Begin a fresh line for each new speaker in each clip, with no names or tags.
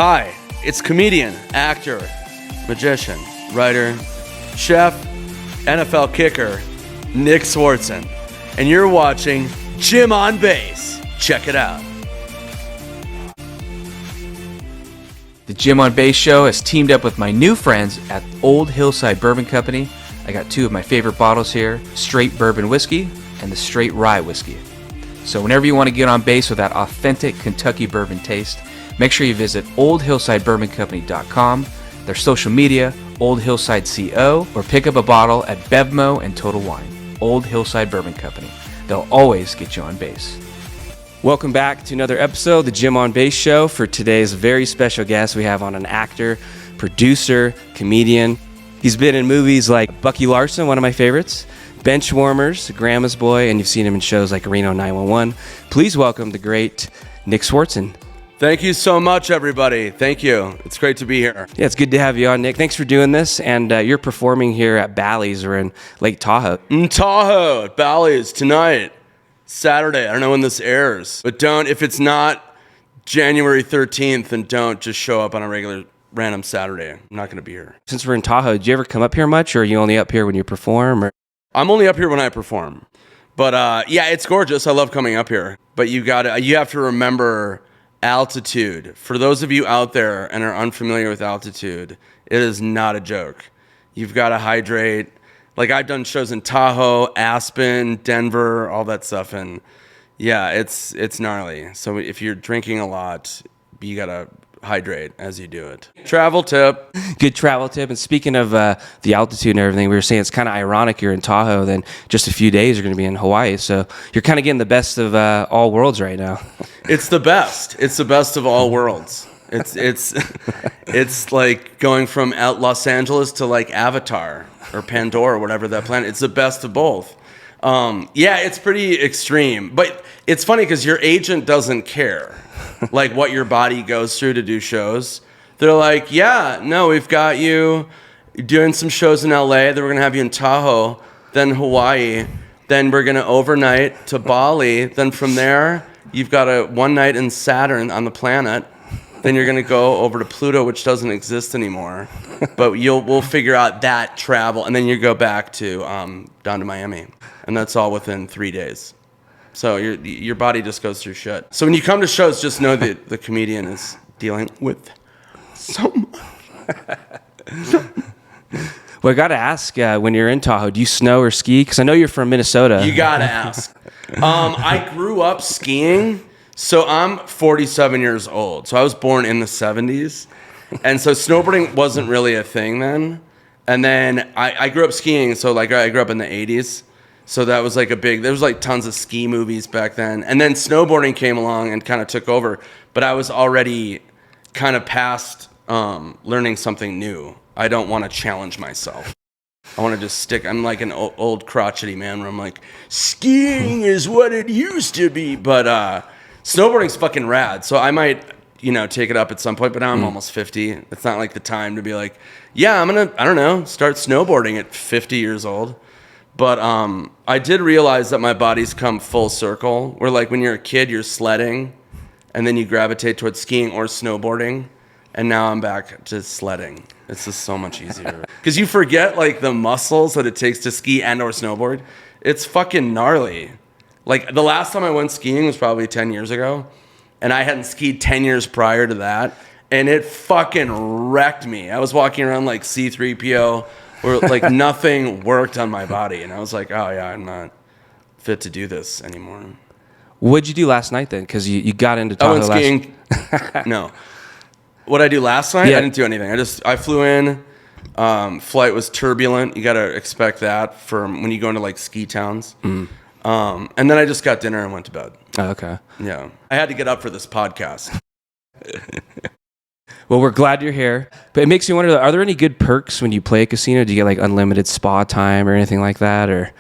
Hi, it's comedian, actor, magician, writer, chef, NFL kicker, Nick Swardson, and you're watching Jim on Base. Check it out.
The Jim on Base show has teamed up with my new friends at Old Hillside Bourbon Company. I got two of my favorite bottles here, straight bourbon whiskey and the straight rye whiskey. So whenever you want to get on base with that authentic Kentucky bourbon taste, make sure you visit oldhillsidebourboncompany.com, their social media, Old Hillside CO, or pick up a bottle at Bevmo and Total Wine. Old Hillside Bourbon Company. They'll always get you on base.
Welcome back to another episode of the Jim on Base show. For today's very special guest, we have on an actor, producer, comedian. He's been in movies like Bucky, Larson, one of my favorites, Benchwarmers, Grandma's Boy, and you've seen him in shows like Reno 911. Please welcome the great Nick Swardson.
Thank you so much, everybody. Thank you. It's great to be here.
Yeah, it's good to have you on, Nick. Thanks for doing this. And you're performing here at Bally's or in Lake Tahoe.
In Tahoe at Bally's tonight, Saturday. I don't know when this airs, but if it's not January 13th, then don't just show up on a regular random Saturday. I'm not going to be here.
Since we're in Tahoe, do you ever come up here much, or are you only up here when you perform? Or?
I'm only up here when I perform. But yeah, it's gorgeous. I love coming up here. But you have to remember altitude. For those of you out there and are unfamiliar with altitude, it is not a joke. You've got to hydrate. Like, I've done shows in Tahoe, Aspen, Denver, all that stuff, and yeah, it's gnarly. So if you're drinking a lot, you gotta hydrate as you do it. Travel tip.
Good travel tip. And speaking of the altitude and everything, we were saying it's kind of ironic you're in Tahoe, then just a few days you're going to be in Hawaii. So you're kind of getting the best of all worlds right now.
It's the best. It's the best of all worlds. It's like going from Los Angeles to like Avatar or Pandora, or whatever that planet. It's the best of both. Yeah, it's pretty extreme, but it's funny because your agent doesn't care like what your body goes through to do shows. They're like, yeah, no, we've got you doing some shows in LA, then we're gonna have you in Tahoe, then Hawaii, then we're gonna overnight to Bali, then from there you've got a one night in Saturn on the planet. Then you're gonna go over to Pluto, which doesn't exist anymore, but we'll figure out that travel, and then you go back to down to Miami, and that's all within 3 days. So your body just goes through shit. So when you come to shows, just know that the comedian is dealing with so much.
Well, I gotta ask, when you're in Tahoe, do you snow or ski? Because I know you're from Minnesota.
You gotta ask. I grew up skiing. So I'm 47 years old. So I was born in the 70s. And so snowboarding wasn't really a thing then. And then I grew up skiing. So like I grew up in the 80s. So that was like there was like tons of ski movies back then. And then snowboarding came along and kind of took over. But I was already kind of past learning something new. I don't want to challenge myself. I want to just stick. I'm like an old crotchety man where I'm like, skiing is what it used to be. But snowboarding's fucking rad, so I might, take it up at some point, but now I'm almost 50. It's not like the time to be like, yeah, I'm gonna, I don't know, start snowboarding at 50 years old. But I did realize that my body's come full circle, where like when you're a kid, you're sledding, and then you gravitate towards skiing or snowboarding, and now I'm back to sledding. It's just so much easier. Because you forget like the muscles that it takes to ski and or snowboard. It's fucking gnarly. Like, the last time I went skiing was probably 10 years ago, and I hadn't skied 10 years prior to that, and it fucking wrecked me. I was walking around like C-3PO, where like nothing worked on my body, and I was like, oh yeah, I'm not fit to do this anymore.
What'd you do last night then? Because you got into Tahoe
last night. I went skiing. No. What'd I do last night? Yeah. I didn't do anything. I flew in. Flight was turbulent. You got to expect that from when you go into like ski towns. Mm. And then I just got dinner and went to bed.
Oh, okay.
Yeah. I had to get up for this podcast.
Well, we're glad you're here. But it makes me wonder, are there any good perks when you play a casino? Do you get like unlimited spa time or anything like that? Or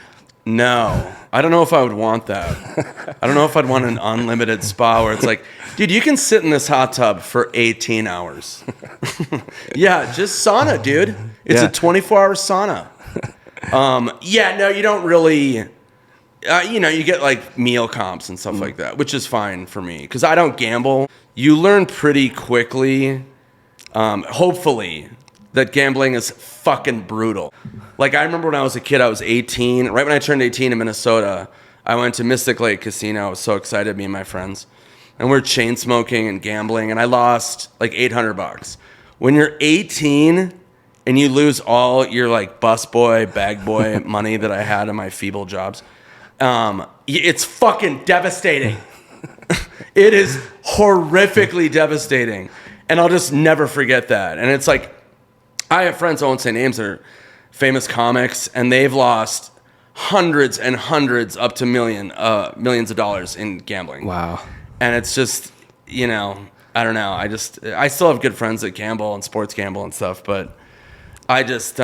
no. I don't know if I would want that. I don't know if I'd want an unlimited spa where it's like, dude, you can sit in this hot tub for 18 hours. Yeah, just sauna, dude. It's a 24-hour sauna. Yeah, no, you don't really You get like meal comps and stuff like that, which is fine for me because I don't gamble. You learn pretty quickly, hopefully, that gambling is fucking brutal. Like I remember when I was a kid, I was 18. Right when I turned 18 in Minnesota, I went to Mystic Lake Casino. I was so excited, me and my friends. And we're chain smoking and gambling, and I lost like $800. When you're 18 and you lose all your like busboy, bag boy money that I had in my feeble jobs, it's fucking devastating. It is horrifically devastating. And I'll just never forget that. And it's like, I have friends, I won't say names, that are famous comics, and they've lost hundreds and hundreds up to millions of dollars in gambling.
Wow.
And it's just, I don't know. I still have good friends that gamble and sports gamble and stuff, but I just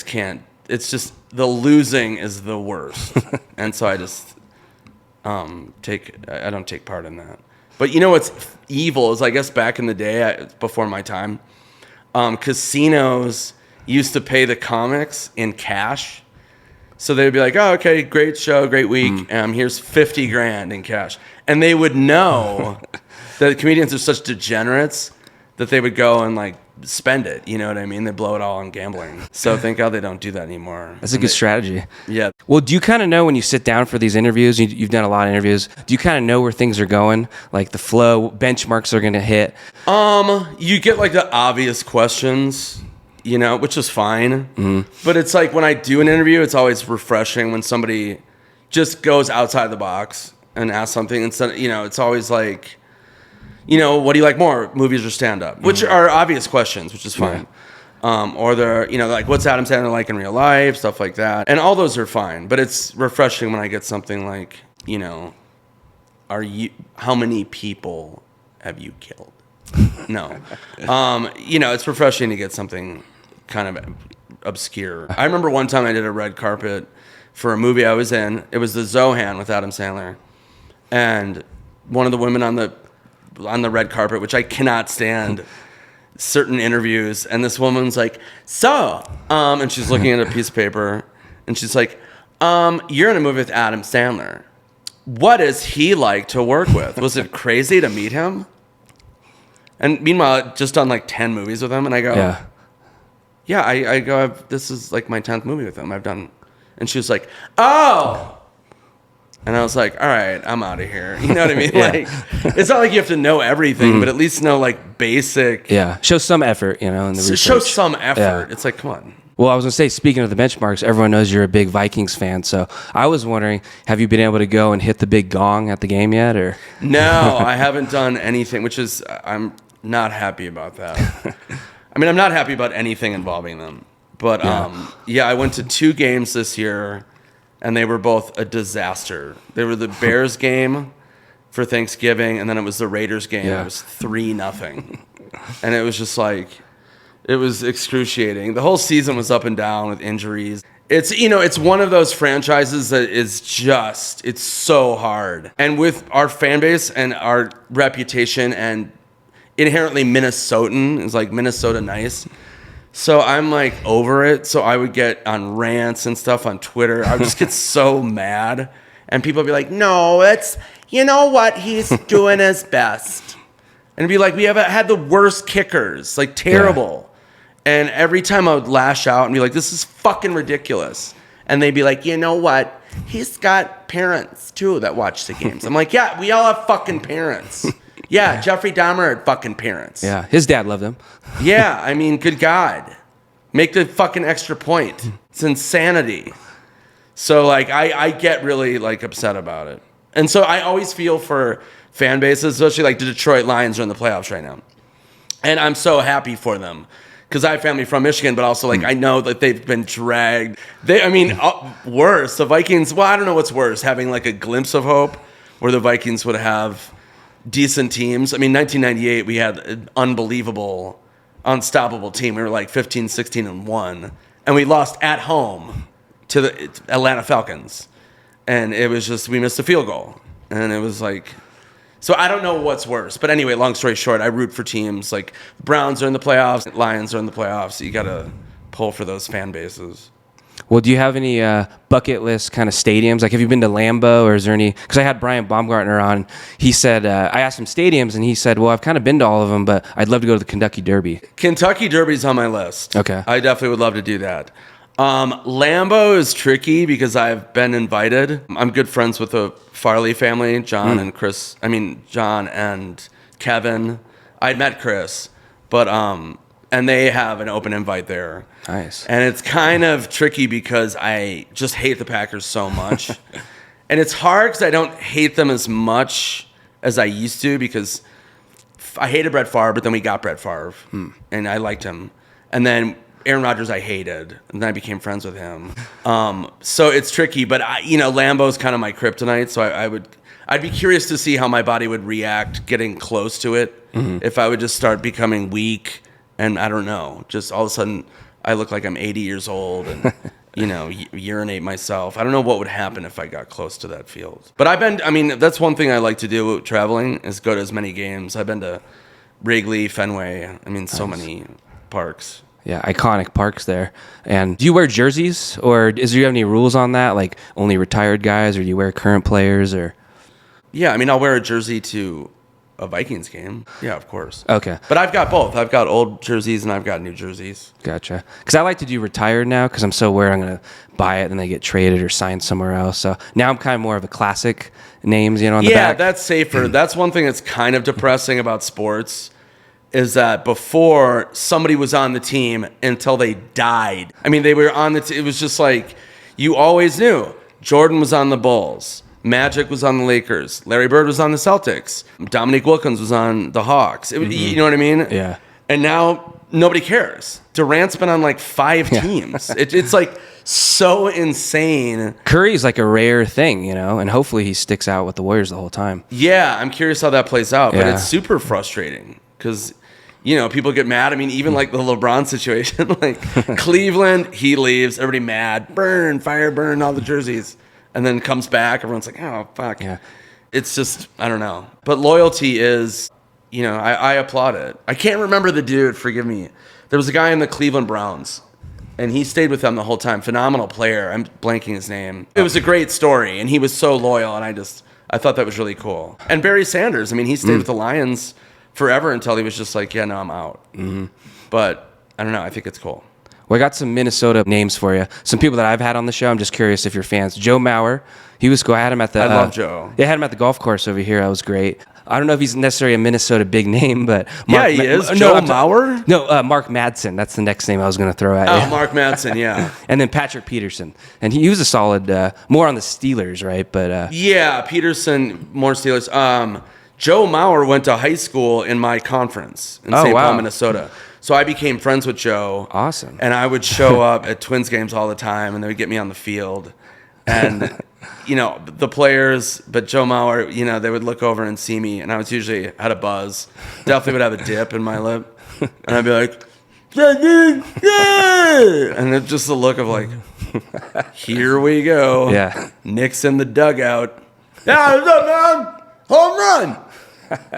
can't. It's just the losing is the worst, and so I just I don't take part in that. But you know what's evil is I guess back in the day before my time, casinos used to pay the comics in cash. So they'd be like, oh, okay, great show, great week. Here's $50,000 in cash. And they would know that comedians are such degenerates that they would go and like spend it. You know what I mean? They blow it all on gambling. So thank God they don't do that anymore.
That's a good strategy.
Yeah.
Well, do you kind of know when you sit down for these interviews, you've done a lot of interviews, do you kind of know where things are going? Like the flow, benchmarks are going to hit?
You get like the obvious questions, which is fine. But it's like when I do an interview, it's always refreshing when somebody just goes outside the box and asks something instead. It's always like, what do you like more, movies or stand-up? Which are obvious questions, which is fine. Or they're, like, what's Adam Sandler like in real life? Stuff like that. And all those are fine. But it's refreshing when I get something like, how many people have you killed? No. It's refreshing to get something kind of obscure. I remember one time I did a red carpet for a movie I was in. It was the Zohan with Adam Sandler. And one of the women on the red carpet, which I cannot stand certain interviews, and this woman's like, and she's looking at a piece of paper, and she's like, you're in a movie with Adam Sandler. What is he like to work with? Was it crazy to meet him? And meanwhile, I'd just done like 10 movies with him, and I go, I go, this is like my 10th movie with him. I've done, and she was like, oh. And I was like, all right, I'm out of here. You know what I mean? Like, it's not like you have to know everything, but at least know like basic.
Yeah, show some effort, in the research.
Show some effort.
Yeah.
It's like, come on.
Well, I was going to say, speaking of the benchmarks, everyone knows you're a big Vikings fan. So I was wondering, have you been able to go and hit the big gong at the game yet? Or
no, I haven't done anything, which is, I'm not happy about that. I mean, I'm not happy about anything involving them. But I went to 2 games this year, and they were both a disaster. They were the Bears game for Thanksgiving, and then it was the Raiders game. It was 3-0. And it was just like, it was excruciating. The whole season was up and down with injuries. It's, it's one of those franchises that is just, it's so hard. And with our fan base and our reputation and inherently Minnesotan, is like Minnesota nice. So I'm like over it. So I would get on rants and stuff on Twitter. I would just get so mad. And people would be like, no, it's, he's doing his best. And it'd be like, we have had the worst kickers, like terrible. Yeah. And every time I would lash out and be like, this is fucking ridiculous. And they'd be like, you know what? He's got parents too that watch the games. I'm like, yeah, we all have fucking parents. Yeah, Jeffrey Dahmer had fucking parents.
Yeah, his dad loved him.
Yeah, I mean, good God. Make the fucking extra point. It's insanity. So, like, I get really, like, upset about it. And so I always feel for fan bases, especially, like, the Detroit Lions are in the playoffs right now. And I'm so happy for them. Because I have family from Michigan, but also, like, I know that they've been dragged. Worse. The Vikings, well, I don't know what's worse. Having, like, a glimpse of hope where the Vikings would have decent teams. I mean, 1998, we had an unbelievable, unstoppable team. We were like 15, 16-1. And we lost at home to the Atlanta Falcons. And it was just, we missed a field goal. And it was like, so I don't know what's worse. But anyway, long story short, I root for teams like the Browns are in the playoffs, Lions are in the playoffs. You got to pull for those fan bases.
Well, do you have any bucket list kind of stadiums? Like, have you been to Lambeau, or is there any? Because I had Brian Baumgartner on. He said, I asked him stadiums, and he said, well, I've kind of been to all of them, but I'd love to go to the Kentucky Derby.
Kentucky Derby's on my list.
Okay.
I definitely would love to do that. Lambeau is tricky because I've been invited. I'm good friends with the Farley family, John and Chris. I mean, John and Kevin. I'd met Chris, but and they have an open invite there.
Nice.
And it's kind of tricky because I just hate the Packers so much. And it's hard because I don't hate them as much as I used to, because I hated Brett Favre, but then we got Brett Favre, and I liked him. And then Aaron Rodgers I hated, and then I became friends with him. So it's tricky, but Lambeau's kind of my kryptonite, so I'd be curious to see how my body would react getting close to it, if I would just start becoming weak. And I don't know, just all of a sudden I look like I'm 80 years old and, urinate myself. I don't know what would happen if I got close to that field. But that's one thing I like to do traveling, is go to as many games. I've been to Wrigley, Fenway, so many parks.
Yeah, iconic parks there. And do you wear jerseys, or do you have any rules on that? Like only retired guys, or do you wear current players, or?
Yeah, I'll wear a jersey to a Vikings game. Yeah, of course.
Okay.
But I've got both. I've got old jerseys and I've got new jerseys.
Gotcha. Because I like to do retired now, because I'm so worried I'm going to buy it and they get traded or signed somewhere else. So now I'm kind of more of a classic names, on the back.
Yeah, that's safer. That's one thing that's kind of depressing about sports, is that before, somebody was on the team until they died. They were on the team. It was just like, you always knew. Jordan was on the Bulls. Magic was on the Lakers. Larry Bird was on the Celtics. Dominique Wilkins was on the Hawks. You know what I mean?
Yeah.
And now nobody cares. Durant's been on like 5 teams. It's like so insane.
Curry's like a rare thing, and hopefully he sticks out with the Warriors the whole time.
Yeah, I'm curious how that plays out. But
Yeah.
it's super frustrating because, people get mad. even like the LeBron situation, like Cleveland, he leaves, everybody mad. Burn, fire, burn all the jerseys. And then comes back, everyone's like, oh, fuck.
Yeah.
It's just, I don't know. But loyalty is, I applaud it. I can't remember the dude, forgive me. There was a guy in the Cleveland Browns, and he stayed with them the whole time. Phenomenal player. I'm blanking his name. It was a great story, and he was so loyal, and I thought that was really cool. And Barry Sanders, he stayed with the Lions forever until he was just like, yeah, no, I'm out. But I don't know, I think it's cool.
Well, I got some Minnesota names for you. Some people that I've had on the show. I'm just curious if you're fans. Joe Mauer. He was cool. I had him at the.
I love Joe.
Yeah, I had him at the golf course over here. That was great. I don't know if he's necessarily a Minnesota big name, but
yeah, he is. Joe Mauer?
No, Mark Madsen. That's the next name I was going to throw at you.
Oh, Mark Madsen, yeah.
And then Patrick Peterson, and he was a solid, more on the Steelers, right? But
yeah, Peterson, more Steelers. Joe Mauer went to high school in my conference in St. Paul, Minnesota. So I became friends with Joe.
Awesome.
And I would show up at Twins games all the time, and they would get me on the field. And, the players, but Joe Mauer, they would look over and see me, and I was usually had a buzz. Definitely would have a dip in my lip. And I'd be like, yeah, dude, yeah. And it's just the look of like, here we go.
Yeah.
Nick's in the dugout. Yeah, what's up, man? Home run.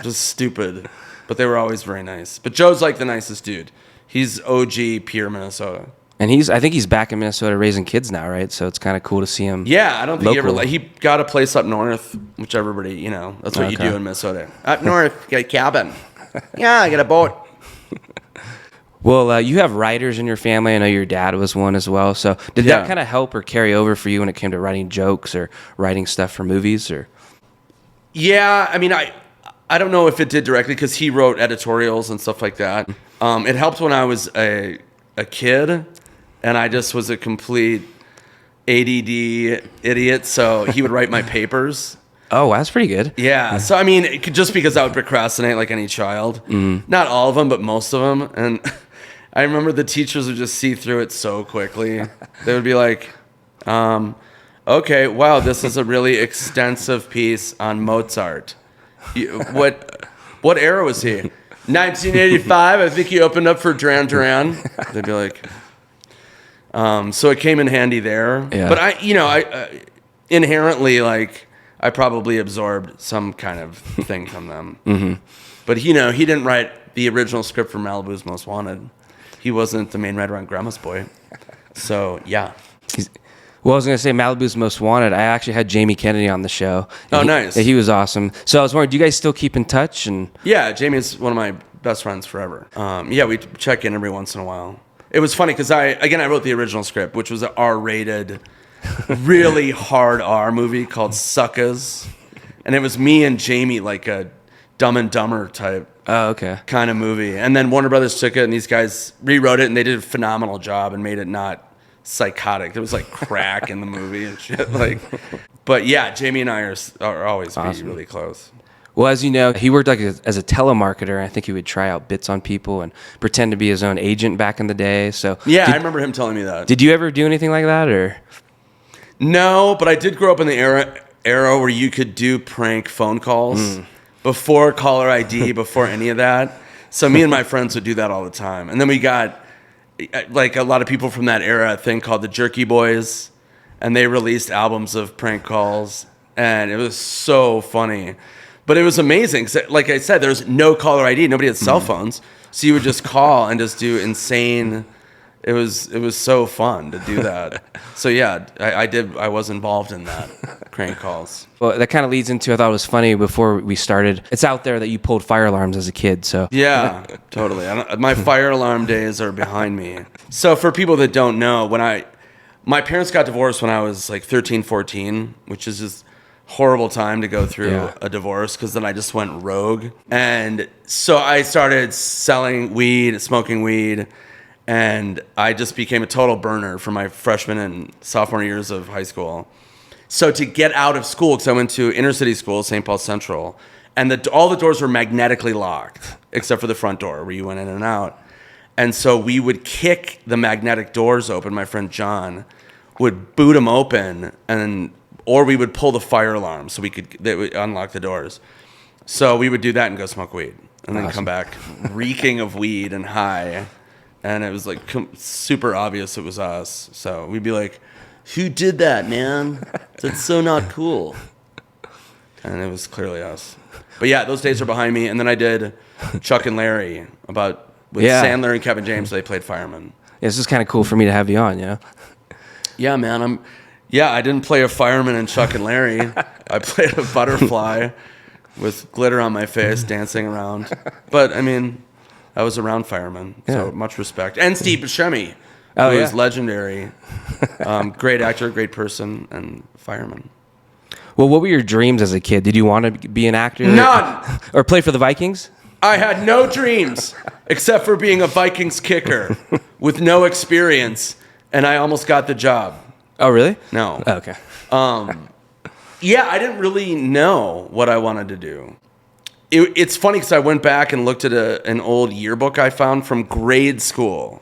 Just stupid. But they were always very nice. But Joe's like the nicest dude. He's OG pure Minnesota.
And I think he's back in Minnesota raising kids now, right? So it's kind of cool to see him.
Yeah, I don't think
local.
he got a place up north, which everybody, that's what you do in Minnesota. Up north, get a cabin. Yeah, I got a boat.
Well, you have writers in your family. I know your dad was one as well. So did that kind of help or carry over for you when it came to writing jokes or writing stuff for movies? Or?
Yeah, I don't know if it did directly because he wrote editorials and stuff like that. It helped when I was a kid, and I just was a complete ADD idiot, so he would write my papers.
Oh, that's pretty good.
Yeah, so just because I would procrastinate like any child. Not all of them, but most of them. And I remember the teachers would just see through it so quickly. They would be like, okay, wow, this is a really extensive piece on Mozart. What era was he? 1985. I think he opened up for Duran Duran. They'd be like, so it came in handy there.
Yeah.
But I inherently I probably absorbed some kind of thing from them. But he didn't write the original script for Malibu's Most Wanted. He wasn't the main writer on Grandma's Boy. So yeah.
Well, I was going to say Malibu's Most Wanted. I actually had Jamie Kennedy on the show.
Oh, nice.
He was awesome. So I was wondering, do you guys still keep in touch? And
Yeah, Jamie's one of my best friends forever. Yeah, we check in every once in a while. It was funny because I wrote the original script, which was an R-rated, really hard R movie called Suckers. And it was me and Jamie, like a Dumb and Dumber type kind of movie. And then Warner Brothers took it, and these guys rewrote it, and they did a phenomenal job and made it not psychotic. There was like crack in the movie and shit. But yeah, Jamie and I are always
awesome.
really close.
Well, as you know, he worked like as a telemarketer. I think he would try out bits on people and pretend to be his own agent back in the day. So
yeah, I remember him telling me that.
Did you ever do anything like that, or?
No, but I did grow up in the era where you could do prank phone calls before caller ID, before any of that. So me and my friends would do that all the time. And then we got like a lot of people from that era, a thing called the Jerky Boys, and they released albums of prank calls, and it was so funny. But it was amazing. 'Cause like I said, there was no caller ID. Nobody had cell phones. So you would just call and just do insane. It was so fun to do that. So yeah, I was involved in that, prank calls.
Well, that kind of leads into, I thought it was funny before we started. It's out there that you pulled fire alarms as a kid, so.
Yeah, totally. My fire alarm days are behind me. So for people that don't know, my parents got divorced when I was like 13, 14, which is just horrible time to go through a divorce, because then I just went rogue. And so I started selling weed, smoking weed, and I just became a total burner for my freshman and sophomore years of high school. So to get out of school, because I went to inner city school, St. Paul Central, and all the doors were magnetically locked, except for the front door where you went in and out. And so we would kick the magnetic doors open. My friend John would boot them open, or we would pull the fire alarm so they would unlock the doors. So we would do that and go smoke weed, and then come back reeking of weed and high. And it was like super obvious it was us. So we'd be like, "Who did that, man? That's so not cool." And it was clearly us. But yeah, those days are behind me. And then I did Chuck and Larry with Sandler and Kevin James. They played firemen.
Yeah, it's just kind of cool for me to have you on, you know?
Yeah, man. I didn't play a fireman in Chuck and Larry. I played a butterfly with glitter on my face, dancing around. But I mean, I was around firemen, so much respect. And Steve Buscemi, who is legendary. Great actor, great person, and fireman.
Well, what were your dreams as a kid? Did you want to be an actor?
None!
Or play for the Vikings?
I had no dreams, except for being a Vikings kicker with no experience, and I almost got the job.
Oh, really?
No.
Oh, okay.
Yeah, I didn't really know what I wanted to do. It's funny because I went back and looked at an old yearbook I found from grade school.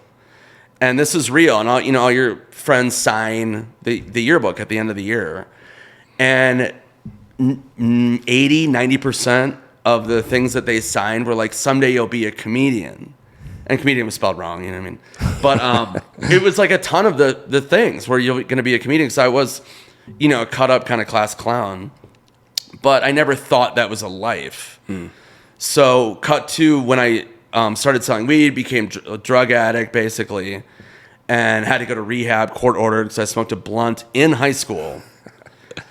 And this is real. And all your friends sign the yearbook at the end of the year. And 80-90% of the things that they signed were like, "Someday you'll be a comedian." And comedian was spelled wrong, you know what I mean? But it was like a ton of the things where you're going to be a comedian. Because I was, a cut up kind of class clown. But I never thought that was a life. So cut to when I started selling weed, became a drug addict basically, and had to go to rehab, court ordered, because I smoked a blunt in high school.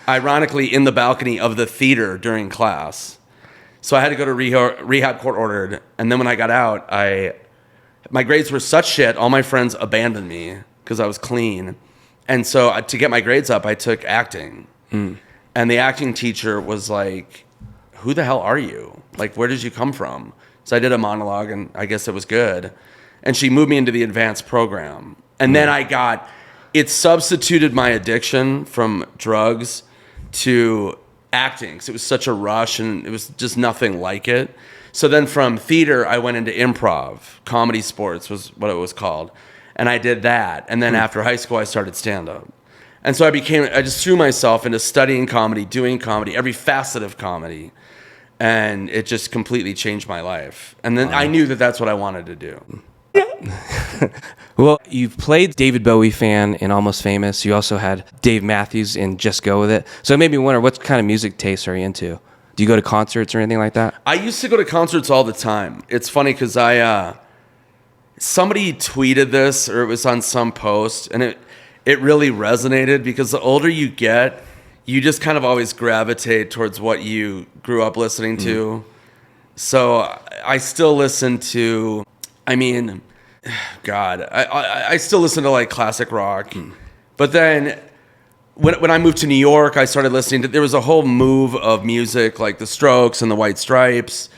Ironically, in the balcony of the theater during class. So I had to go to rehab, court ordered. And then when I got out, my grades were such shit, all my friends abandoned me because I was clean. And so to get my grades up, I took acting. And the acting teacher was like, "Who the hell are you? Like, where did you come from?" So I did a monologue, and I guess it was good. And she moved me into the advanced program. And then it substituted my addiction from drugs to acting, because it was such a rush, and it was just nothing like it. So then from theater, I went into improv. Comedy sports was what it was called. And I did that. And then after high school, I started stand-up. And so I just threw myself into studying comedy, doing comedy, every facet of comedy. And it just completely changed my life. And then I knew that that's what I wanted to do.
Well, you've played David Bowie fan in Almost Famous. You also had Dave Matthews in Just Go With It. So it made me wonder, what kind of music tastes are you into? Do you go to concerts or anything like that?
I used to go to concerts all the time. It's funny because somebody tweeted this, or it was on some post, and it really resonated because the older you get, you just kind of always gravitate towards what you grew up listening to. So I still listen to, I mean, God, I still listen to like classic rock. But then when I moved to New York, I started listening to, there was a whole move of music like the Strokes and the White Stripes,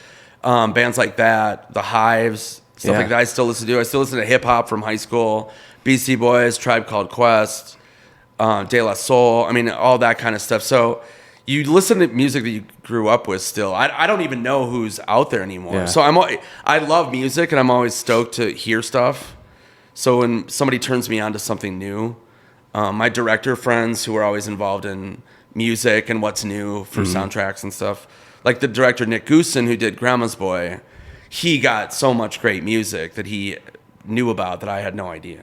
bands like that, the Hives, stuff like that I still listen to. I still listen to hip hop from high school, Beastie Boys, Tribe Called Quest, De La Soul. I mean, all that kind of stuff. So you listen to music that you grew up with still. I don't even know who's out there anymore.
Yeah.
So I love music, and I'm always stoked to hear stuff. So when somebody turns me on to something new, my director friends who are always involved in music and what's new for soundtracks and stuff, like the director Nick Goosen, who did Grandma's Boy, he got so much great music that he knew about that I had no idea.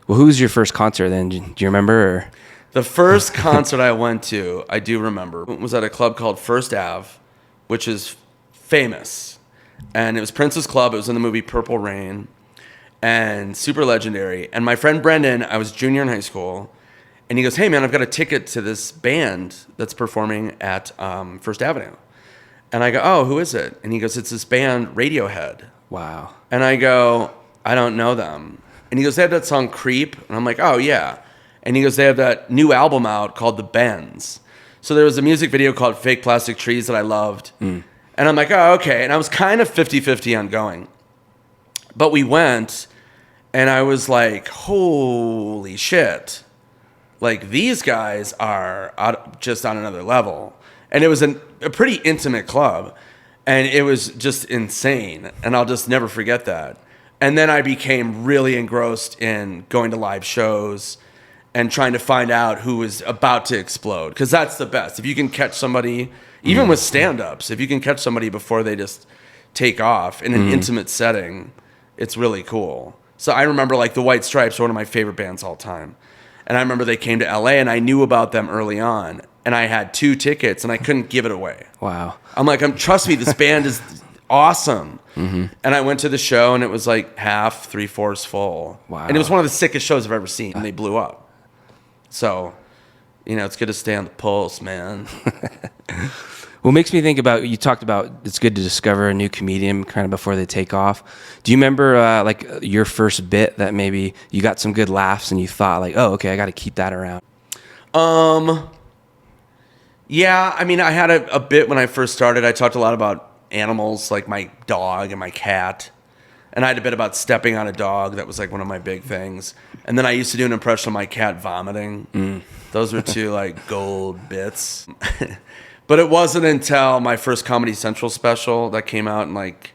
Well, who was your first concert then? Do you remember? Or?
The first concert I went to, I do remember, was at a club called First Ave, which is famous. And it was Prince's Club. It was in the movie Purple Rain, and super legendary. And my friend Brendan, I was junior in high school, and he goes, "Hey man, I've got a ticket to this band that's performing at First Avenue." And I go, "Oh, who is it?" And he goes, "It's this band, Radiohead."
Wow.
And I go, "I don't know them." And he goes, "They have that song Creep." And I'm like, "Oh yeah." And he goes, "They have that new album out called The Bends." So there was a music video called Fake Plastic Trees that I loved. And I'm like, "Oh, okay." And I was kind of 50-50 on going. But we went, and I was like, holy shit. Like, these guys are just on another level. And it was a pretty intimate club. And it was just insane. And I'll just never forget that. And then I became really engrossed in going to live shows and trying to find out who was about to explode. Because that's the best. If you can catch somebody, even with stand-ups, if you can catch somebody before they just take off in an intimate setting, it's really cool. So I remember like the White Stripes are one of my favorite bands all time. And I remember they came to LA, and I knew about them early on. And I had 2 tickets, and I couldn't give it away.
Wow.
I'm like, trust me, this band is awesome. And I went to the show, and it was like half, 3/4 full.
Wow.
And it was one of the sickest shows I've ever seen. And they blew up. So, it's good to stay on the pulse, man.
Well, it makes me think about, you talked about it's good to discover a new comedian kind of before they take off. Do you remember like your first bit that maybe you got some good laughs and you thought like, oh, okay, I got to keep that around?
Yeah, I mean, I had a bit when I first started. I talked a lot about animals, like my dog and my cat. And I had a bit about stepping on a dog. That was like one of my big things. And then I used to do an impression of my cat vomiting. Those were 2 like gold bits. But it wasn't until my first Comedy Central special that came out in like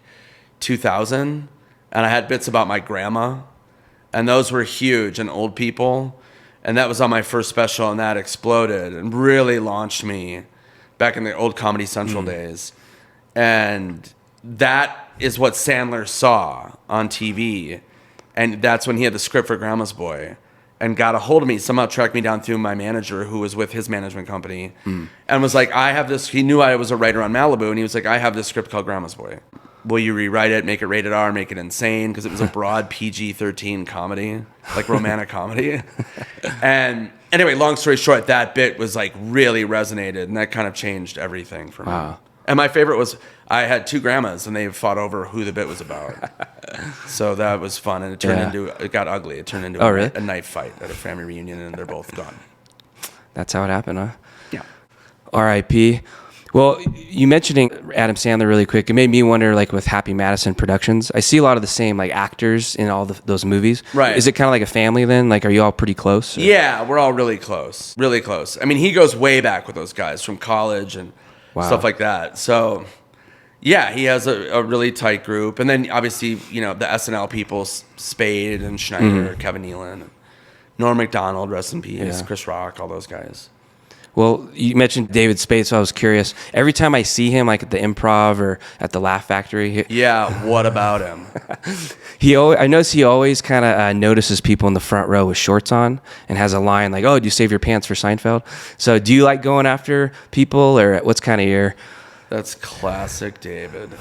2000. And I had bits about my grandma. And those were huge, and old people. And that was on my first special, and that exploded and really launched me back in the old Comedy Central days. And that is what Sandler saw on TV. And that's when he had the script for Grandma's Boy and got a hold of me, somehow tracked me down through my manager who was with his management company and was like, I have this. He knew I was a writer on Malibu, and he was like, I have this script called Grandma's Boy. Will you rewrite it, make it rated R, make it insane? Because it was a broad PG-13 comedy, like romantic comedy. And anyway, long story short, that bit was like really resonated, and that kind of changed everything for me.
Wow.
And my favorite was I had 2 grandmas, and they fought over who the bit was about. So that was fun, and it got ugly. It turned into a knife fight at a family reunion, and they're both gone.
That's how it happened, huh?
Yeah.
R.I.P. Well, you mentioning Adam Sandler really quick, it made me wonder, like with Happy Madison Productions, I see a lot of the same like actors in all those movies.
Right.
Is it kind of like a family then? Like, are you all pretty close? Or?
Yeah, we're all really close. Really close. I mean, he goes way back with those guys from college and stuff like that. So, yeah, he has a really tight group. And then, obviously, the SNL people, Spade and Schneider, Kevin Nealon, Norm Macdonald, rest in peace, Chris Rock, all those guys.
Well, you mentioned David Spade, so I was curious. Every time I see him, like at the Improv or at the Laugh Factory,
yeah, what about him?
I notice he always kind of notices people in the front row with shorts on and has a line like, "Oh, do you save your pants for Seinfeld?" So, do you like going after people, or what's kind of your?
That's classic David.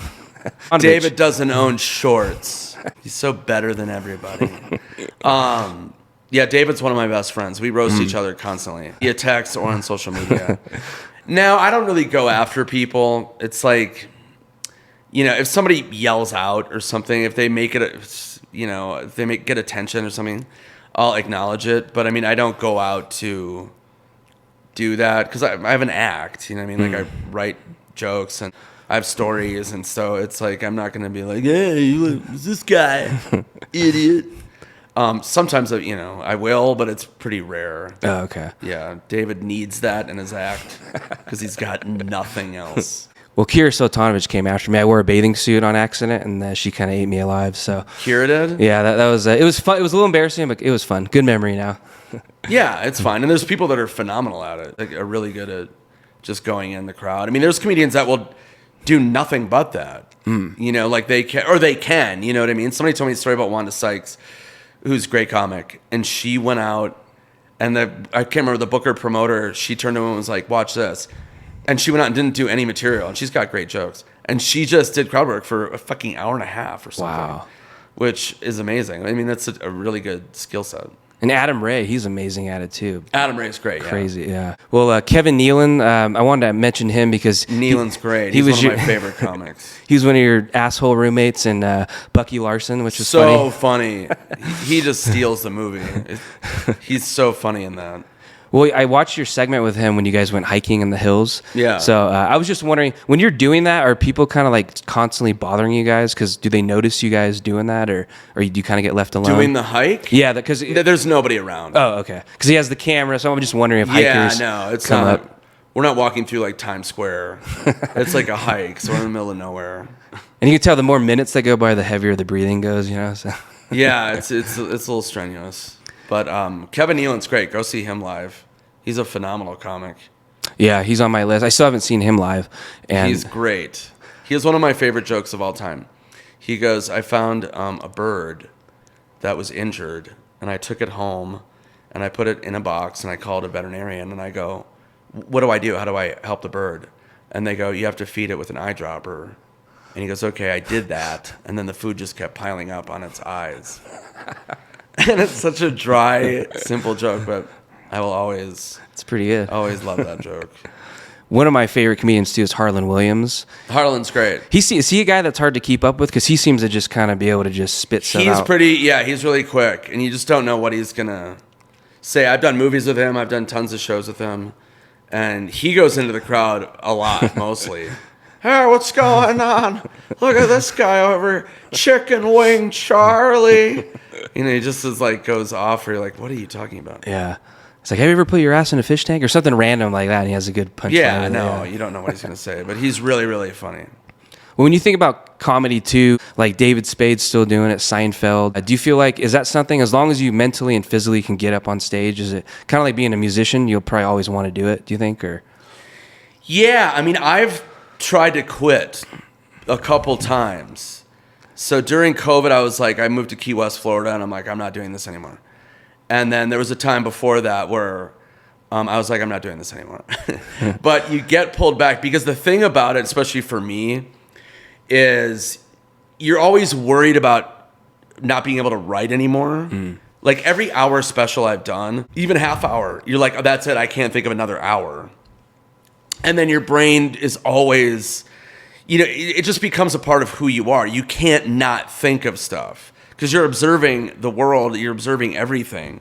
David doesn't own shorts. He's so better than everybody. Yeah, David's one of my best friends. We roast each other constantly via text or on social media. Now, I don't really go after people. It's like, if somebody yells out or something, if they make it, if they get attention or something, I'll acknowledge it. But I mean, I don't go out to do that because I have an act. You know what I mean? Like I write jokes and I have stories, and so it's like I'm not going to be like, hey, who's this guy, idiot. Sometimes I will, but it's pretty rare.
Oh, okay.
Yeah, David needs that in his act because he's got nothing else.
Well, Kira Sultanovich came after me. I wore a bathing suit on accident, and she kind of ate me alive. So
Kira did?
Yeah, that was it was fun. It was a little embarrassing, but it was fun. Good memory now.
Yeah, it's fine. And there's people that are phenomenal at it. Like are really good at just going in the crowd. I mean, there's comedians that will do nothing but that. Like they can. You know what I mean? Somebody told me a story about Wanda Sykes, who's a great comic, and she went out, and I can't remember the booker promoter. She turned to him and was like, "Watch this," and she went out and didn't do any material, and she's got great jokes, and she just did crowd work for a fucking hour and a half or something,
Wow.
Which is amazing. I mean, that's a really good skill set.
And Adam Ray, he's amazing at it too.
Adam Ray's great.
Crazy, yeah. Well, Kevin Nealon, I wanted to mention him because
Nealon's great. He's one of my favorite comics.
He was one of your asshole roommates in Bucky Larson, which is
so funny. He just steals the movie. He's so funny in that.
Well, I watched your segment with him when you guys went hiking in the hills.
Yeah.
So I was just wondering, when you're doing that, are people kind of like constantly bothering you guys? Because do they notice you guys doing that, or do you kind of get left alone?
Doing the hike?
Yeah, because
there's nobody around.
Oh, okay. Because he has the camera, so I'm just wondering if hikers
it's
come
not.
up.
We're not walking through like Times Square. It's like a hike, so we're in the middle of nowhere.
And you can tell the more minutes that go by, the heavier the breathing goes. So.
Yeah, it's a little strenuous. But Kevin Nealon's great. Go see him live. He's a phenomenal comic.
Yeah, he's on my list. I still haven't seen him live. And
he's great. He has one of my favorite jokes of all time. He goes, I found a bird that was injured, and I took it home, and I put it in a box, and I called a veterinarian, and I go, what do I do? How do I help the bird? And they go, you have to feed it with an eyedropper. And he goes, okay, I did that. And then the food just kept piling up on its eyes. And it's such a dry, simple joke, but I will always...
It's pretty good.
Always love that joke.
One of my favorite comedians, too, is Harlan Williams.
Harlan's great.
Is he a guy that's hard to keep up with? Because he seems to just kind of be able to just spit stuff out.
He's really quick, and you just don't know what he's going to say. I've done movies with him. I've done tons of shows with him. And he goes into the crowd a lot, mostly. Hey, what's going on? Look at this guy over, Chicken Wing Charlie. He just goes off, or you're like, what are you talking about?
Yeah. It's like, have you ever put your ass in a fish tank? Or something random like that, and he has a good punchline.
Yeah, no, you don't know what he's going to say, but he's really, really funny.
Well, when you think about comedy, too, like David Spade's still doing it, Seinfeld, do you feel like, is that something, as long as you mentally and physically can get up on stage, is it kind of like being a musician? You'll probably always want to do it, do you think? Or
yeah, I mean, I've tried to quit a couple times. So during COVID, I moved to Key West, Florida, and I'm like, I'm not doing this anymore. And then there was a time before that where I was like, I'm not doing this anymore. But you get pulled back because the thing about it, especially for me, is you're always worried about not being able to write anymore. Like every hour special I've done, even half hour, you're like, oh, that's it. I can't think of another hour. And then your brain is always, it just becomes a part of who you are. You can't not think of stuff because you're observing the world. You're observing everything.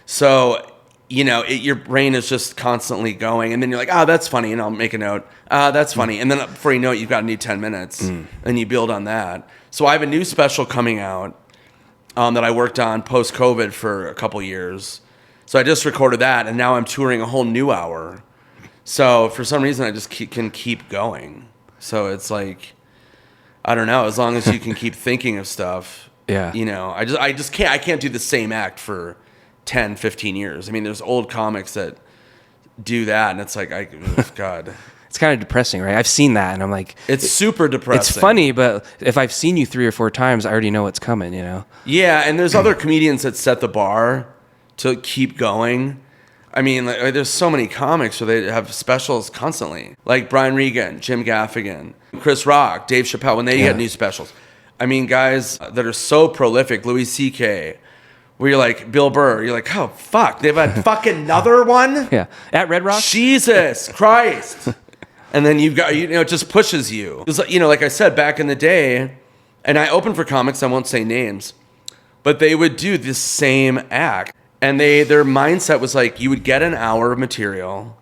So, your brain is just constantly going. And then you're like, that's funny. And I'll make a note. That's funny. And then before you know it, you've got to need 10 minutes. And you build on that. So I have a new special coming out that I worked on post-COVID for a couple years. So I just recorded that. And now I'm touring a whole new hour. So for some reason, I just can keep going. So it's like, I don't know. As long as you can keep thinking of stuff,
yeah.
I just can't. I can't do the same act for 10, 15 years. I mean, there's old comics that do that, and it's like, God.
It's kind of depressing, right? I've seen that, and I'm like...
It's super depressing.
It's funny, but if I've seen you 3 or 4 times, I already know what's coming,
Yeah, and there's other comedians that set the bar to keep going. I mean, there's so many comics where they have specials constantly. Like Brian Regan, Jim Gaffigan, Chris Rock, Dave Chappelle, when they get new specials. I mean, guys that are so prolific, Louis C.K., where you're like, Bill Burr, you're like, oh, fuck, they've had fucking another one?
Yeah. At Red Rock?
Jesus Christ. And then you've got, it just pushes you. It was like, like I said, back in the day, and I opened for comics, I won't say names, but they would do this same act. And their mindset was like, you would get an hour of material,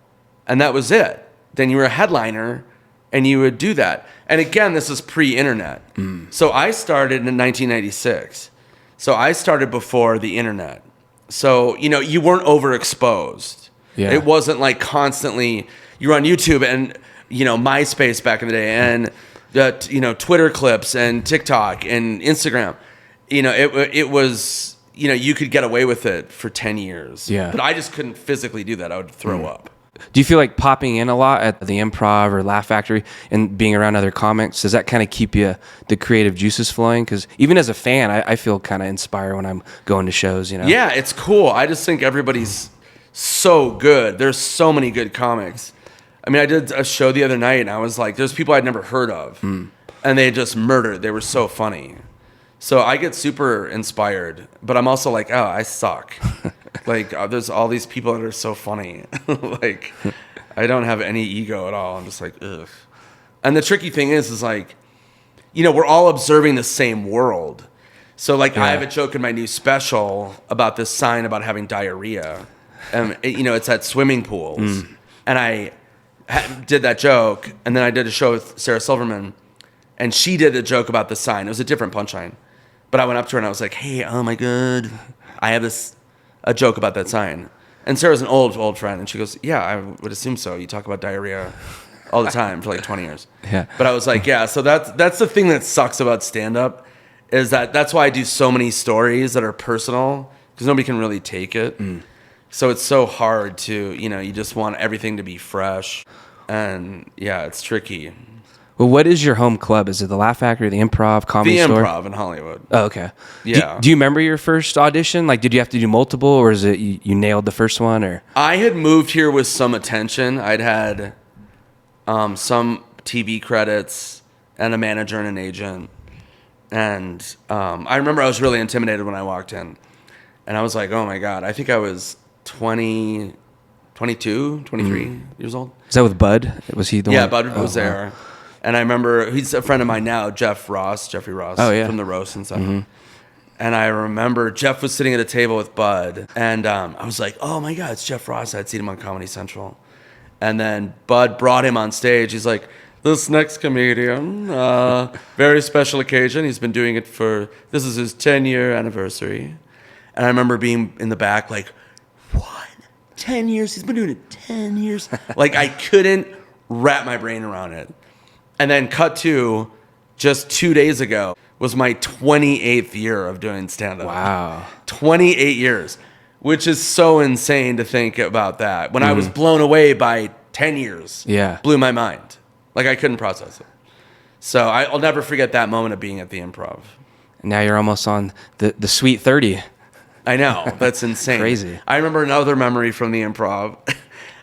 and that was it. Then you were a headliner, and you would do that. And again, this is pre-internet. So I started in 1996. So I started before the internet. So, you weren't overexposed.
Yeah.
It wasn't like constantly, you were on YouTube and, MySpace back in the day, and, Twitter clips and TikTok and Instagram. It was, you could get away with it for 10 years.
Yeah.
But I just couldn't physically do that. I would throw up.
Do you feel like popping in a lot at the Improv or Laugh Factory and being around other comics, does that kind of keep the creative juices flowing? Because even as a fan, I feel kind of inspired when I'm going to shows,
Yeah, it's cool. I just think everybody's so good. There's so many good comics. I mean, I did a show the other night, and I was like, there's people I'd never heard of, and they just murdered. They were so funny. So I get super inspired, but I'm also like, oh, I suck. Like, there's all these people that are so funny. Like, I don't have any ego at all. I'm just like, ugh. And the tricky thing is like, we're all observing the same world. So, like, I have a joke in my new special about this sign about having diarrhea. It's at swimming pools. And I did that joke, and then I did a show with Sarah Silverman, and she did a joke about the sign. It was a different punchline. But I went up to her, and I was like, hey, oh, my God, I have a joke about that sign. And Sarah's an old friend, and she goes, yeah, I would assume so. You talk about diarrhea all the time for like 20 years.
Yeah.
But I was like, yeah, so that's the thing that sucks about stand-up, is that's why I do so many stories that are personal, because nobody can really take it. So it's so hard to, you just want everything to be fresh. And yeah, it's tricky.
Well, what is your home club? Is it the Laugh Factory, the Improv, Comedy
The
Store?
Improv in Hollywood.
Oh, okay.
Yeah.
Do you remember your first audition? Like, did you have to do multiple, or is it you nailed the first one? Or
I had moved here with some attention. I'd had some TV credits and a manager and an agent. And I remember I was really intimidated when I walked in. And I was like, oh, my God. I think I was 22, 23 years old.
is that with Bud? Was he the one?
Yeah, Bud was there. Wow. And I remember, he's a friend of mine now, Jeffrey Ross, from the roast and stuff. And I remember Jeff was sitting at a table with Bud, and I was like, oh my God, it's Jeff Ross. I'd seen him on Comedy Central. And then Bud brought him on stage. He's like, this next comedian, very special occasion. He's been doing it this is his 10-year anniversary. And I remember being in the back like, what? 10 years? He's been doing it 10 years? Like, I couldn't wrap my brain around it. And then cut to just 2 days ago was my 28th year of doing stand-up.
Wow.
28 years, which is so insane to think about that. When I was blown away by 10 years, blew my mind. Like, I couldn't process it. So I'll never forget that moment of being at the Improv.
Now you're almost on the sweet 30.
I know. That's insane.
Crazy.
I remember another memory from the Improv.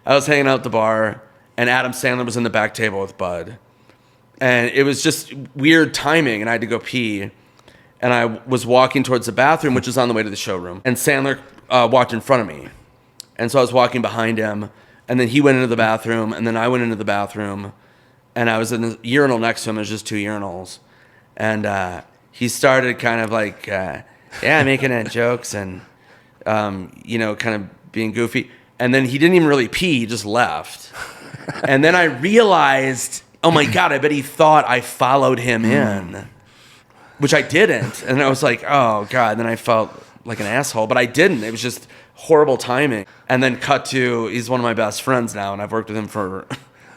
I was hanging out at the bar, and Adam Sandler was in the back table with Bud. And it was just weird timing, and I had to go pee. And I was walking towards the bathroom, which was on the way to the showroom. And Sandler walked in front of me. And so I was walking behind him. And then he went into the bathroom, and then I went into the bathroom. And I was in the urinal next to him. There's just two urinals. And he started kind of like, making jokes and, kind of being goofy. And then he didn't even really pee. He just left. And then I realized, oh, my God, I bet he thought I followed him in, which I didn't. And I was like, oh, God. And then I felt like an asshole, but I didn't. It was just horrible timing. And then cut to, he's one of my best friends now, and I've worked with him for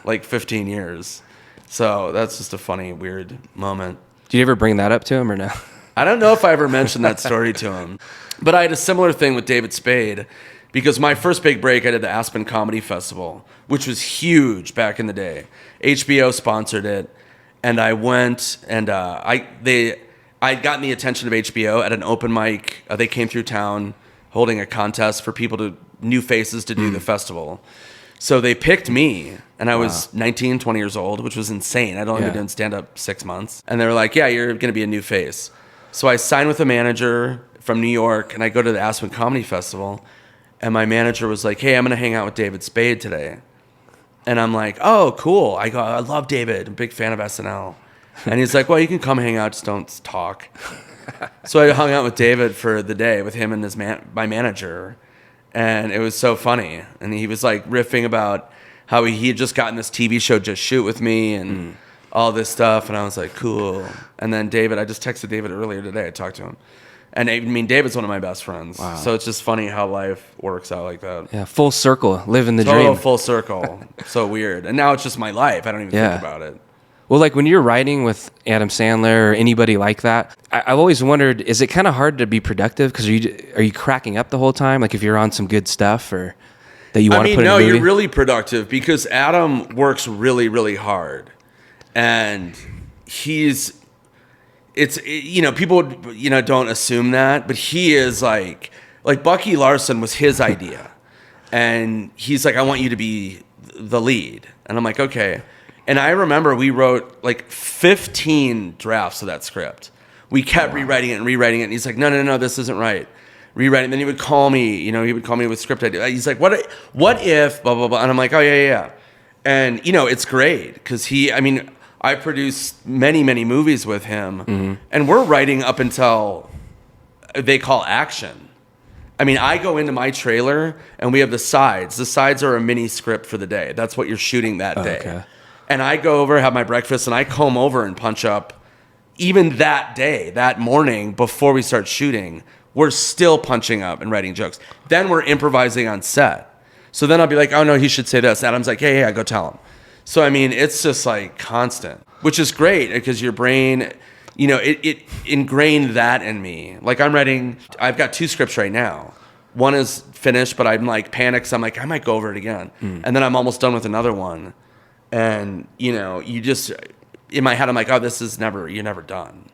like 15 years. So that's just a funny, weird moment.
Did you ever bring that up to him or no?
I don't know if I ever mentioned that story to him. But I had a similar thing with David Spade, because my first big break, I did the Aspen Comedy Festival, which was huge back in the day. HBO sponsored it, and I went, and I'd gotten the attention of HBO at an open mic. They came through town holding a contest for new faces to do the festival. So they picked me, and I was 19, 20 years old, which was insane. I'd only been doing stand-up 6 months. And they were like, yeah, you're going to be a new face. So I signed with a manager from New York, and I go to the Aspen Comedy Festival, and my manager was like, "Hey, I'm gonna hang out with David Spade today," and I'm like, "Oh, cool." I go, "I love David. I'm a big fan of SNL," and he's like, "Well, you can come hang out, just don't talk." So I hung out with David for the day with him and my manager, and it was so funny. And he was like riffing about how he had just gotten this TV show, Just Shoot With Me, and all this stuff. And I was like, cool. And then David, I just texted David earlier today. I talked to him. And I mean, David's one of my best friends. Wow. So it's just funny how life works out like that.
Yeah, full circle, living the
Total
dream.
Full circle. So weird. And now it's just my life. I don't even think about it.
Well, like when you're writing with Adam Sandler or anybody like that, I've always wondered, is it kind of hard to be productive? Because are you cracking up the whole time? Like if you're on some good stuff or that you want to put in a movie?
No, you're really productive because Adam works really, really hard. And people, don't assume that, but he is like Bucky Larson was his idea. And he's like, I want you to be the lead. And I'm like, okay. And I remember we wrote like 15 drafts of that script. We kept rewriting it. And he's like, no, this isn't right. Rewriting. Then he would call me, with script ideas. He's like, what if, blah, blah, blah. And I'm like, oh, yeah. And, it's great because I produced many, many movies with him. And we're writing up until they call action. I go into my trailer and we have the sides. The sides are a mini script for the day. That's what you're shooting that day. Okay. And I go over, have my breakfast, and I comb over and punch up. Even that day, that morning, before we start shooting, we're still punching up and writing jokes. Then we're improvising on set. So then I'll be like, oh, no, he should say this. Adam's like, hey, go tell him. So, it's just like constant, which is great because your brain, it ingrained that in me. Like I've got 2 scripts right now. One is finished, but I'm like panicked. So I'm like, I might go over it again. And then I'm almost done with another one. And, you just, in my head, I'm like, oh, you're never done.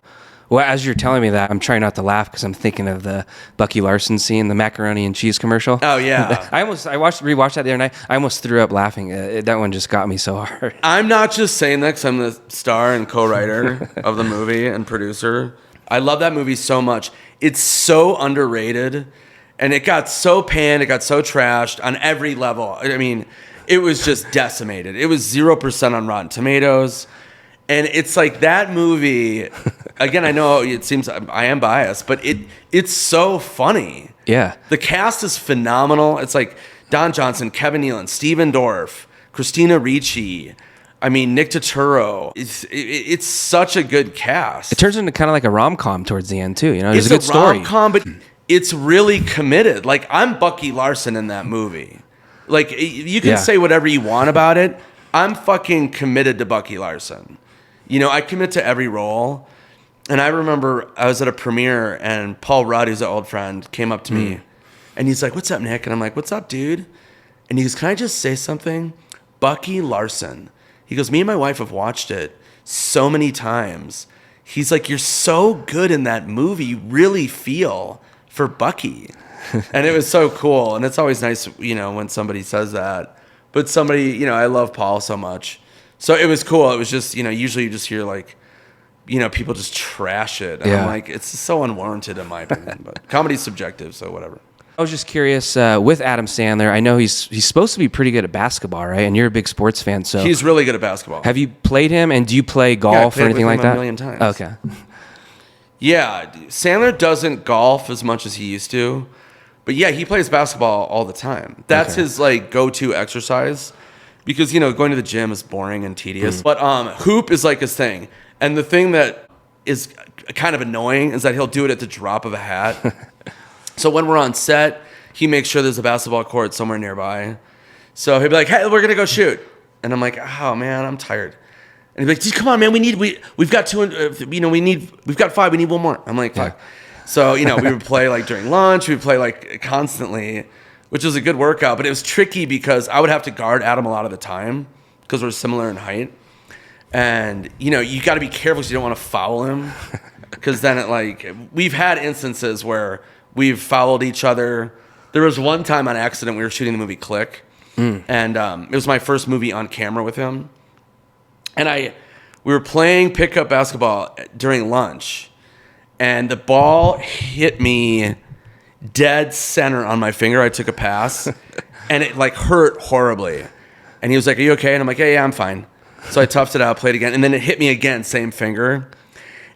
Well, as you're telling me that, I'm trying not to laugh because I'm thinking of the Bucky Larson scene, the macaroni and cheese commercial.
Oh, yeah.
I rewatched that the other night. I almost threw up laughing. That one just got me so hard.
I'm not just saying that because I'm the star and co-writer of the movie and producer. I love that movie so much. It's so underrated. And it got so panned. It got so trashed on every level. It was just decimated. It was 0% on Rotten Tomatoes. And it's like that movie, again, I know it seems I am biased, but it's so funny.
Yeah.
The cast is phenomenal. It's like Don Johnson, Kevin Nealon, Steven Dorff, Christina Ricci, Nick Turturro. It's such a good cast.
It turns into kind of like a rom-com towards the end, too.
It's
a good story.
Rom-com, but it's really committed. Like, I'm Bucky Larson in that movie. Like, you can say whatever you want about it. I'm fucking committed to Bucky Larson. I commit to every role. And I remember I was at a premiere and Paul Rudd, who's an old friend, came up to me. And he's like, what's up, Nick? And I'm like, what's up, dude? And he goes, can I just say something? Bucky Larson. He goes, me and my wife have watched it so many times. He's like, you're so good in that movie. You really feel for Bucky. And it was so cool. And it's always nice, when somebody says that. But somebody, I love Paul so much. So it was cool. It was just, usually you just hear like, people just trash it. And I'm like, it's so unwarranted in my opinion. But comedy's subjective, so whatever.
I was just curious, with Adam Sandler, I know he's supposed to be pretty good at basketball, right? And you're a big sports fan, so...
He's really good at basketball.
Have you played him, and do you play golf or anything like that?
A million times.
Okay.
Yeah, Sandler doesn't golf as much as he used to. But yeah, he plays basketball all the time. That's his like go-to exercise because going to the gym is boring and tedious. But hoop is like his thing. And the thing that is kind of annoying is that he'll do it at the drop of a hat. So when we're on set, he makes sure there's a basketball court somewhere nearby. So he'll be like, "Hey, we're gonna go shoot," and I'm like, "Oh man, I'm tired." And he'd be like, "Come on, man, we've got 2, we've got 5, we need 1 more." I'm like, "Fuck." Yeah. So, we would play like during lunch, we would play like constantly, which was a good workout, but it was tricky because I would have to guard Adam a lot of the time because we're similar in height. And, you got to be careful because you don't want to foul him because then we've had instances where we've fouled each other. There was one time on accident we were shooting the movie Click, and it was my first movie on camera with him. And we were playing pickup basketball during lunch. and the ball hit me dead center on my finger. I took a pass, and it like hurt horribly. And he was like, "Are you okay?" And I'm like, yeah, I'm fine." So I toughed it out, played again, and then it hit me again, same finger.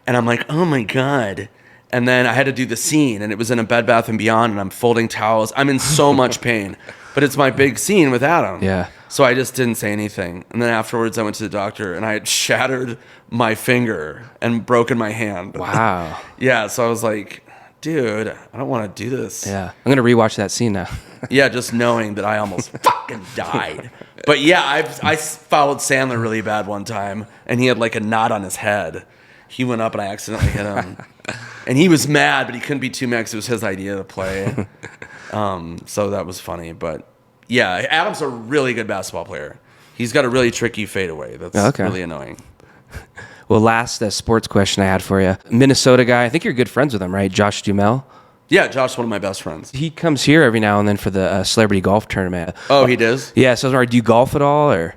And I'm like, "Oh my God." And then I had to do the scene, and it was in a Bed Bath & Beyond, and I'm folding towels. I'm in so much pain, but it's my big scene with Adam.
Yeah.
So I just didn't say anything. And then afterwards I went to the doctor, and I had shattered my finger and broken my hand.
Wow.
Yeah, so I was like, dude, I don't want to do this.
Yeah. I'm going to rewatch that scene now.
Yeah, just knowing that I almost fucking died. But yeah, I fouled Sandler really bad one time, and he had like a knot on his head. He went up, and I accidentally hit him. And he was mad, but he couldn't be too mad because it was his idea to play. So that was funny. But yeah, Adam's a really good basketball player. He's got a really tricky fadeaway that's really annoying.
Well, last sports question I had for you. Minnesota guy, I think you're good friends with him, right? Josh Duhamel.
Yeah, Josh's one of my best friends.
He comes here every now and then for the celebrity golf tournament.
Oh, he does?
Yeah, so do you golf at all? Or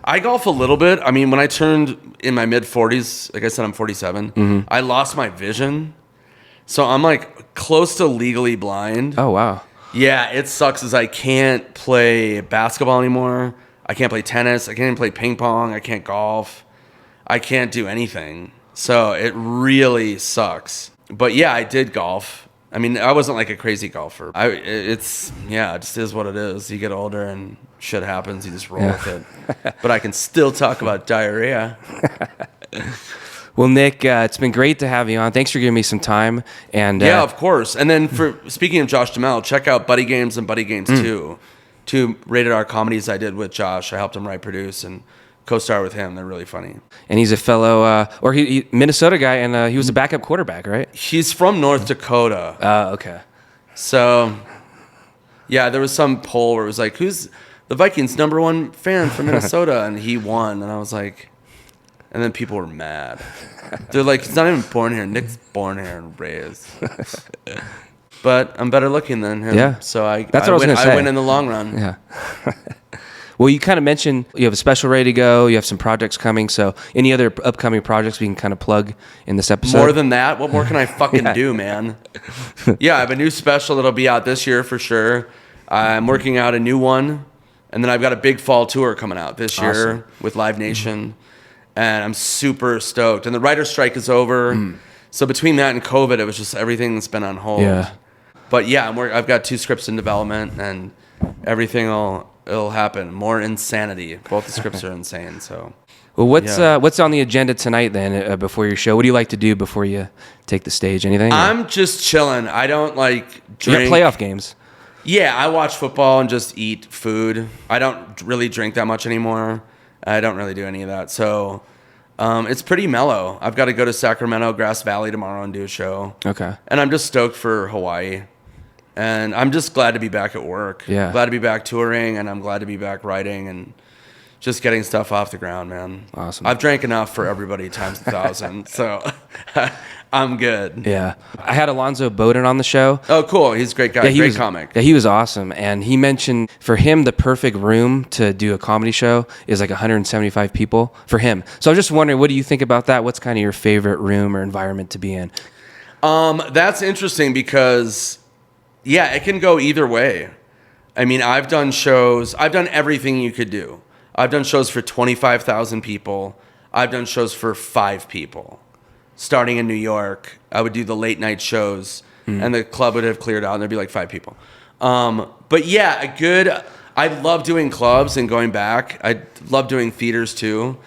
I golf a little bit. I mean, when I turned in my mid-40s, like I said, I'm 47, I lost my vision. So I'm like close to legally blind.
Oh, wow.
Yeah, it sucks as I can't play basketball anymore. I can't play tennis. I can't even play ping pong. I can't golf. I can't do anything. So it really sucks. But yeah, I did golf. I mean, I wasn't like a crazy golfer. It just is what it is. You get older and shit happens. You just roll with it. But I can still talk about diarrhea.
Well, Nick, it's been great to have you on. Thanks for giving me some time. And
yeah, of course. And then speaking of Josh Duhamel, check out Buddy Games and Buddy Games 2. 2 rated R comedies I did with Josh. I helped him write, produce, and co-star with him. They're really funny.
And he's a fellow, he Minnesota guy, and he was a backup quarterback, right?
He's from North Dakota.
Okay.
So, yeah, there was some poll where it was like, who's the Vikings' #1 fan from Minnesota? And he won. And I was like, and then people were mad. They're like, he's not even born here. Nick's born here and raised. But I'm better looking than him.
Yeah.
So I win in the long run.
Yeah. Well, you kind of mentioned you have a special ready to go. You have some projects coming. So any other upcoming projects we can kind of plug in this episode?
More than that? What more can I fucking do, man? Yeah, I have a new special that'll be out this year for sure. I'm working out a new one. And then I've got a big fall tour coming out this year with Live Nation. And I'm super stoked. And the writer's strike is over. So between that and COVID, it was just everything that's been on hold.
Yeah.
But yeah, I've got 2 scripts in development, and everything it'll happen. More insanity. Both the scripts are insane. So.
Well, what's on the agenda tonight then before your show? What do you like to do before you take the stage? Anything?
I'm just chilling. I don't like drink.
You got playoff games.
Yeah, I watch football and just eat food. I don't really drink that much anymore. I don't really do any of that. So it's pretty mellow. I've got to go to Sacramento, Grass Valley tomorrow and do a show.
Okay.
And I'm just stoked for Hawaii. And I'm just glad to be back at work.
Yeah.
Glad to be back touring, and I'm glad to be back writing and just getting stuff off the ground, man.
Awesome.
I've drank enough for everybody times 1,000, so I'm good.
Yeah. I had Alonzo Bowden on the show.
Oh, cool. He's a great guy. Great comic.
Yeah, he was awesome. And he mentioned for him, the perfect room to do a comedy show is like 175 people for him. So I was just wondering, what do you think about that? What's kind of your favorite room or environment to be in?
That's interesting because, yeah, it can go either way. I mean, I've done everything you could do. I've done shows for 25,000 people. I've done shows for 5 people. Starting in New York, I would do the late night shows, and the club would have cleared out, and there'd be like 5 people. But yeah, I love doing clubs and going back. I love doing theaters too.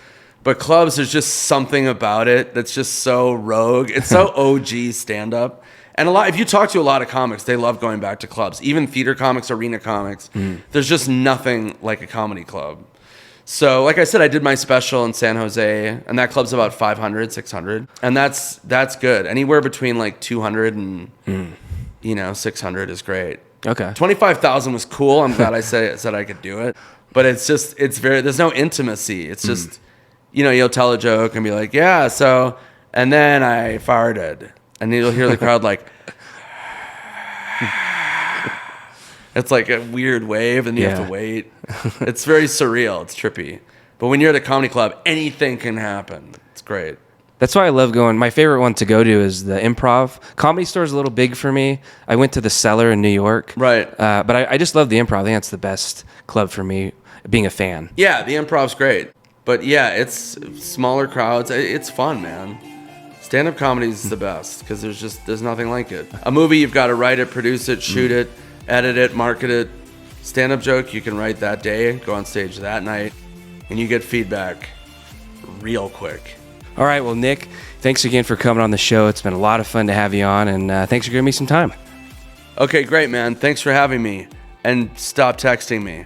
But clubs, there's just something about it that's just so rogue. It's so OG stand-up. And if you talk to a lot of comics, they love going back to clubs. Even theater comics, arena comics. There's just nothing like a comedy club. So, like I said, I did my special in San Jose, and that club's about 500, 600. And that's good. Anywhere between like 200 and 600 is great.
Okay.
25,000 was cool. I'm glad I said I could do it. But there's no intimacy. It's just, you'll tell a joke and be like, yeah, so, and then I farted. And you'll hear the crowd like, it's like a weird wave, and you have to wait. It's very surreal. It's trippy. But when you're at a comedy club, anything can happen. It's great.
That's why I love going. My favorite one to go to is the Improv. Comedy Store is a little big for me. I went to the Cellar in New York.
Right.
But I just love the Improv. I think that's the best club for me, being a fan.
Yeah, the Improv's great. But yeah, it's smaller crowds. It's fun, man. Stand-up comedy is the best because there's nothing like it. A movie, you've got to write it, produce it, shoot it, edit it, market it. Stand-up joke, you can write that day, go on stage that night, and you get feedback real quick.
All right, well, Nick, thanks again for coming on the show. It's been a lot of fun to have you on, and thanks for giving me some time.
Okay, great, man. Thanks for having me. And stop texting me.